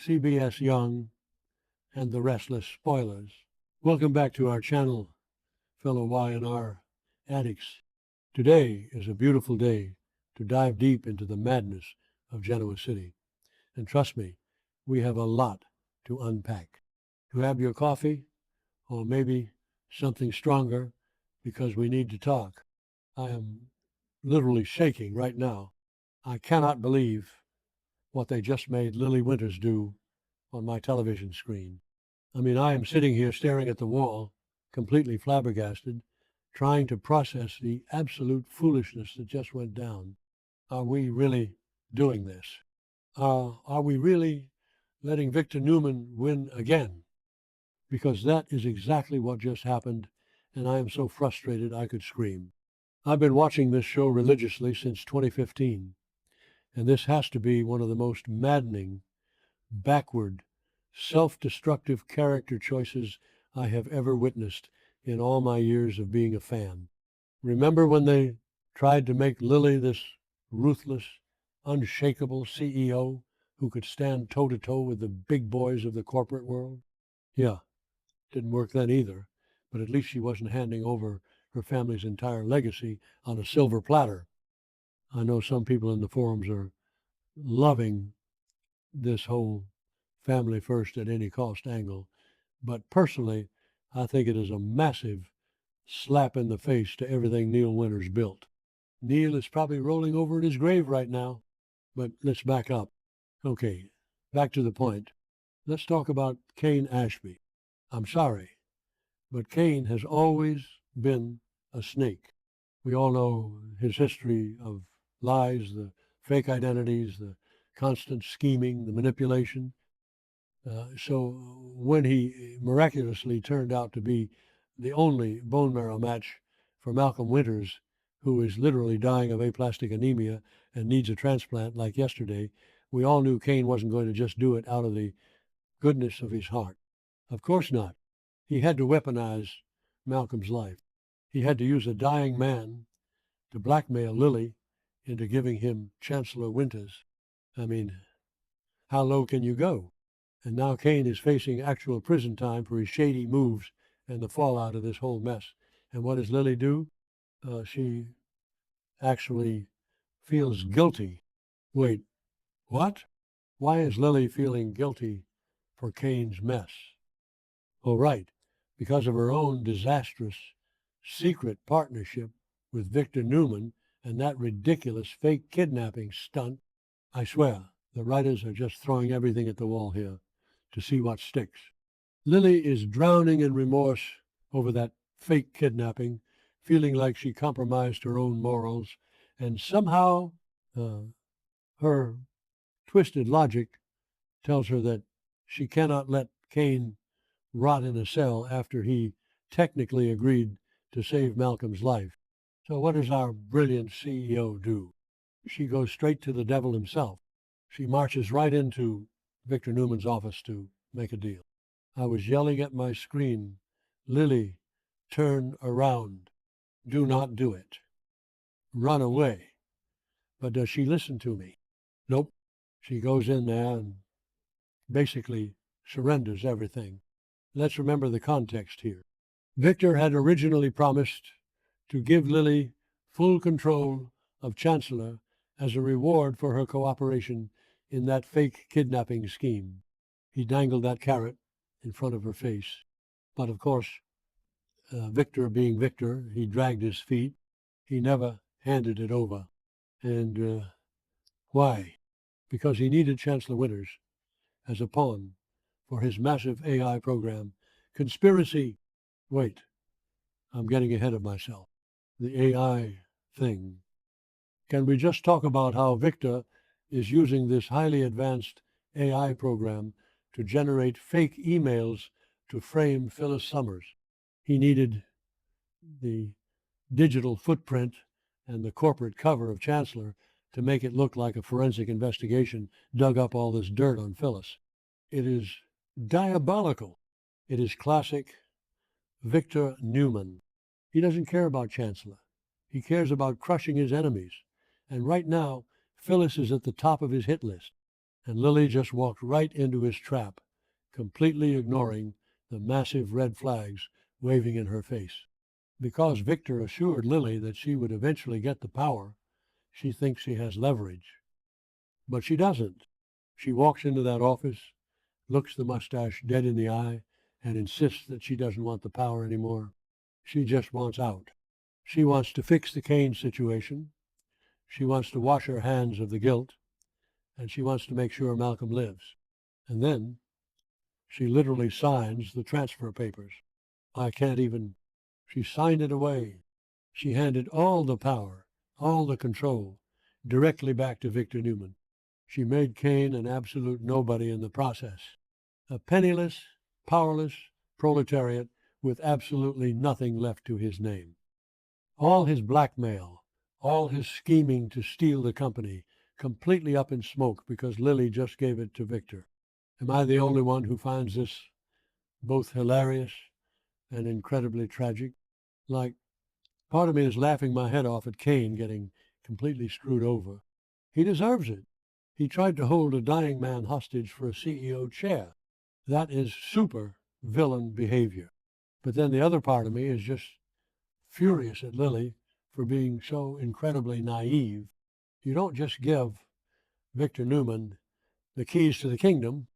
CBS Young, and the Restless Spoilers. Welcome back to our channel, fellow Y&R addicts. Today is a beautiful day to dive deep into the madness of Genoa City. And trust me, we have a lot to unpack. Grab your coffee, or maybe something stronger, because we need to talk. I am literally shaking right now. I cannot believe what they just made Lily Winters do on my television screen. I mean, I am sitting here staring at the wall, completely flabbergasted, trying to process the absolute foolishness that just went down. Are we really doing this? Are we really letting Victor Newman win again? Because that is exactly what just happened, and I am so frustrated I could scream. I've been watching this show religiously since 2015, and this has to be one of the most maddening, backward, self-destructive character choices I have ever witnessed in all my years of being a fan. Remember when they tried to make Lily this ruthless, unshakable CEO who could stand toe-to-toe with the big boys of the corporate world? Yeah, didn't work then either, but at least she wasn't handing over her family's entire legacy on a silver platter. I know some people in the forums are loving this whole family first at any cost angle, but personally, I think it is a massive slap in the face to everything Neil Winters built. Neil is probably rolling over in his grave right now, but let's back up. Okay, back to the point. Let's talk about Cain Ashby. I'm sorry, but Cain has always been a snake. We all know his history of lies, the fake identities, the constant scheming, the manipulation. So when he miraculously turned out to be the only bone marrow match for Malcolm Winters, who is literally dying of aplastic anemia and needs a transplant like yesterday, we all knew Cain wasn't going to just do it out of the goodness of his heart. Of course not. He had to weaponize Malcolm's life. He had to use a dying man to blackmail Lily into giving him Chancellor Winters. I mean, how low can you go? And now Cain is facing actual prison time for his shady moves and the fallout of this whole mess. And what does Lily do? She actually feels guilty. Wait, what? Why is Lily feeling guilty for Cain's mess? Oh, right, because of her own disastrous secret partnership with Victor Newman and that ridiculous fake kidnapping stunt. I swear, the writers are just throwing everything at the wall here to see what sticks. Lily is drowning in remorse over that fake kidnapping, feeling like she compromised her own morals, and somehow her twisted logic tells her that she cannot let Cain rot in a cell after he technically agreed to save Malcolm's life. So what does our brilliant CEO do? She goes straight to the devil himself. She marches right into Victor Newman's office to make a deal. I was yelling at my screen, Lily, turn around. Do not do it. Run away. But does she listen to me? Nope. She goes in there and basically surrenders everything. Let's remember the context here. Victor had originally promised to give Lily full control of Chancellor as a reward for her cooperation in that fake kidnapping scheme. He dangled that carrot in front of her face. But of course, Victor being Victor, he dragged his feet. He never handed it over. And why? Because he needed Chancellor Winters as a pawn for his massive AI program. Conspiracy. Wait, I'm getting ahead of myself. The AI thing. Can we just talk about how Victor is using this highly advanced AI program to generate fake emails to frame Phyllis Summers? He needed the digital footprint and the corporate cover of Chancellor to make it look like a forensic investigation dug up all this dirt on Phyllis. It is diabolical. It is classic Victor Newman. He doesn't care about Chancellor. He cares about crushing his enemies. And right now, Phyllis is at the top of his hit list. And Lily just walked right into his trap, completely ignoring the massive red flags waving in her face. Because Victor assured Lily that she would eventually get the power, she thinks she has leverage. But she doesn't. She walks into that office, looks the mustache dead in the eye, and insists that she doesn't want the power anymore. She just wants out. She wants to fix the Kane situation. She wants to wash her hands of the guilt, and she wants to make sure Malcolm lives. And then she literally signs the transfer papers. I can't even. She signed it away. She handed all the power, all the control, directly back to Victor Newman. She made Kane an absolute nobody in the process. A penniless, powerless proletariat with absolutely nothing left to his name. All his blackmail, all his scheming to steal the company, completely up in smoke because Lily just gave it to Victor. Am I the only one who finds this both hilarious and incredibly tragic? Like, part of me is laughing my head off at Kane getting completely screwed over. He deserves it. He tried to hold a dying man hostage for a CEO chair. That is super villain behavior. But then the other part of me is just furious at Lily for being so incredibly naive. You don't just give Victor Newman the keys to the kingdom.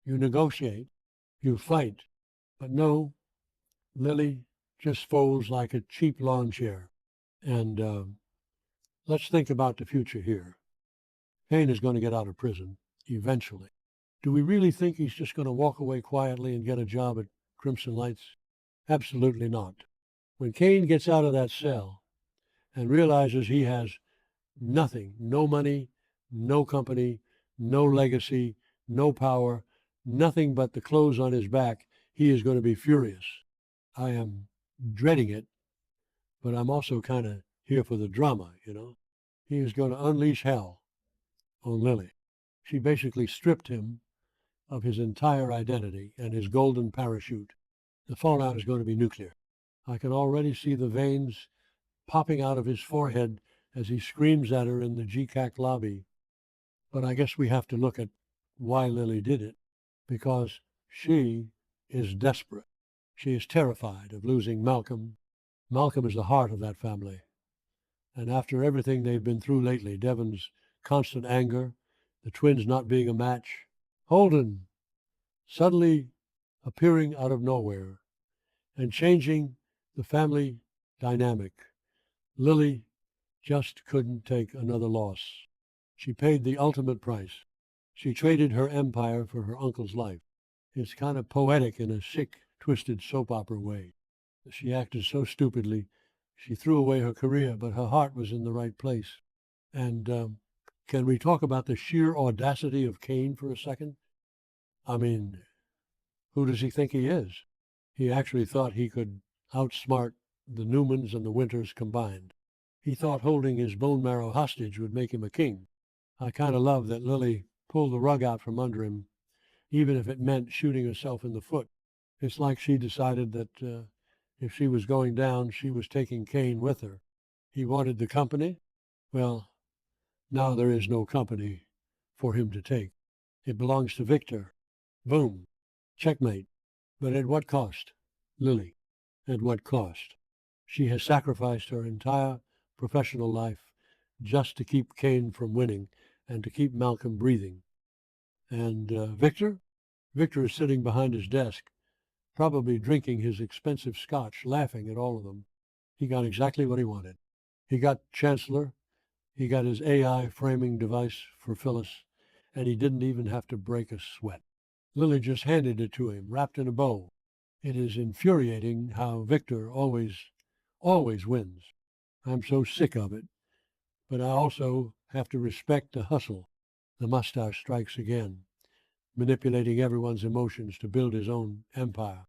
You negotiate, you fight. But no, Lily just folds like a cheap lawn chair. And let's think about the future here. Kane is going to get out of prison eventually. Do we really think he's just going to walk away quietly and get a job at Crimson Lights? Absolutely not. When Kane gets out of that cell and realizes he has nothing, no money, no company, no legacy, no power, nothing but the clothes on his back, he is going to be furious. I am dreading it, but I'm also kind of here for the drama, you know. He is going to unleash hell on Lily. She basically stripped him of his entire identity and his golden parachute. The fallout is going to be nuclear. I can already see the veins popping out of his forehead as he screams at her in the GCAC lobby. But I guess we have to look at why Lily did it, because she is desperate. She is terrified of losing Malcolm. Malcolm is the heart of that family. And after everything they've been through lately, Devon's constant anger, the twins not being a match, Holden suddenly appearing out of nowhere and changing the family dynamic, Lily just couldn't take another loss. She paid the ultimate price. She traded her empire for her uncle's life. It's kind of poetic in a sick, twisted soap opera way. She acted so stupidly. She threw away her career, but her heart was in the right place. And can we talk about the sheer audacity of Kane for a second? I mean, who does he think he is? He actually thought he could outsmart the Newmans and the Winters combined. He thought holding his bone marrow hostage would make him a king. I kind of love that Lily pulled the rug out from under him, even if it meant shooting herself in the foot. It's like she decided that if she was going down, she was taking Kane with her. He wanted the company. Well, now there is no company for him to take. It belongs to Victor. Boom. Checkmate. But at what cost? Lily. At what cost? She has sacrificed her entire professional life just to keep Kane from winning and to keep Malcolm breathing. And Victor? Victor is sitting behind his desk, probably drinking his expensive scotch, laughing at all of them. He got exactly what he wanted. He got Chancellor. He got his AI framing device for Phyllis, and he didn't even have to break a sweat. Lily just handed it to him, wrapped in a bow. It is infuriating how Victor always wins. I'm so sick of it. But I also have to respect the hustle. The mustache strikes again, manipulating everyone's emotions to build his own empire.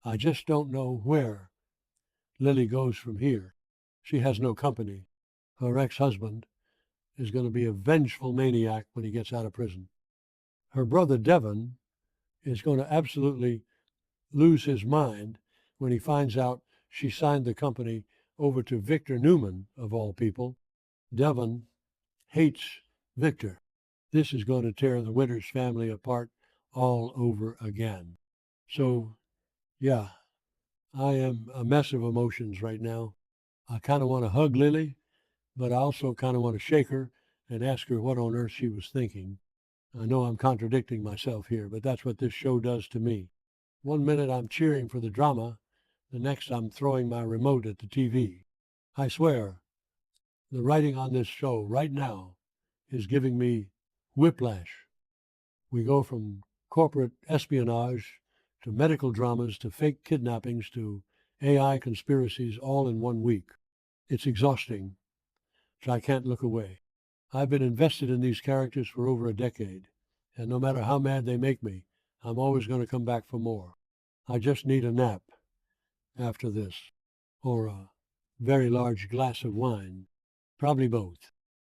I just don't know where Lily goes from here. She has no company. Her ex-husband is going to be a vengeful maniac when he gets out of prison. Her brother Devon is going to absolutely lose his mind when he finds out she signed the company over to Victor Newman, of all people. Devon hates Victor. This is going to tear the Winters family apart all over again. So, yeah, I am a mess of emotions right now. I kind of want to hug Lily, but I also kind of want to shake her and ask her what on earth she was thinking. I know I'm contradicting myself here, but that's what this show does to me. One minute I'm cheering for the drama, the next I'm throwing my remote at the TV. I swear, the writing on this show right now is giving me whiplash. We go from corporate espionage to medical dramas to fake kidnappings to AI conspiracies all in 1 week. It's exhausting, so I can't look away. I've been invested in these characters for over a decade, and no matter how mad they make me, I'm always going to come back for more. I just need a nap after this, or a very large glass of wine, probably both.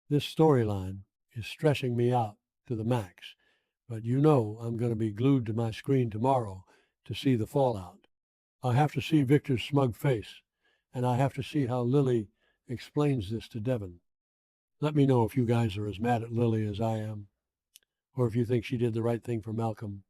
This storyline is stressing me out to the max, but you know I'm going to be glued to my screen tomorrow to see the fallout. I have to see Victor's smug face, and I have to see how Lily explains this to Devon. Let me know if you guys are as mad at Lily as I am, or if you think she did the right thing for Malcolm.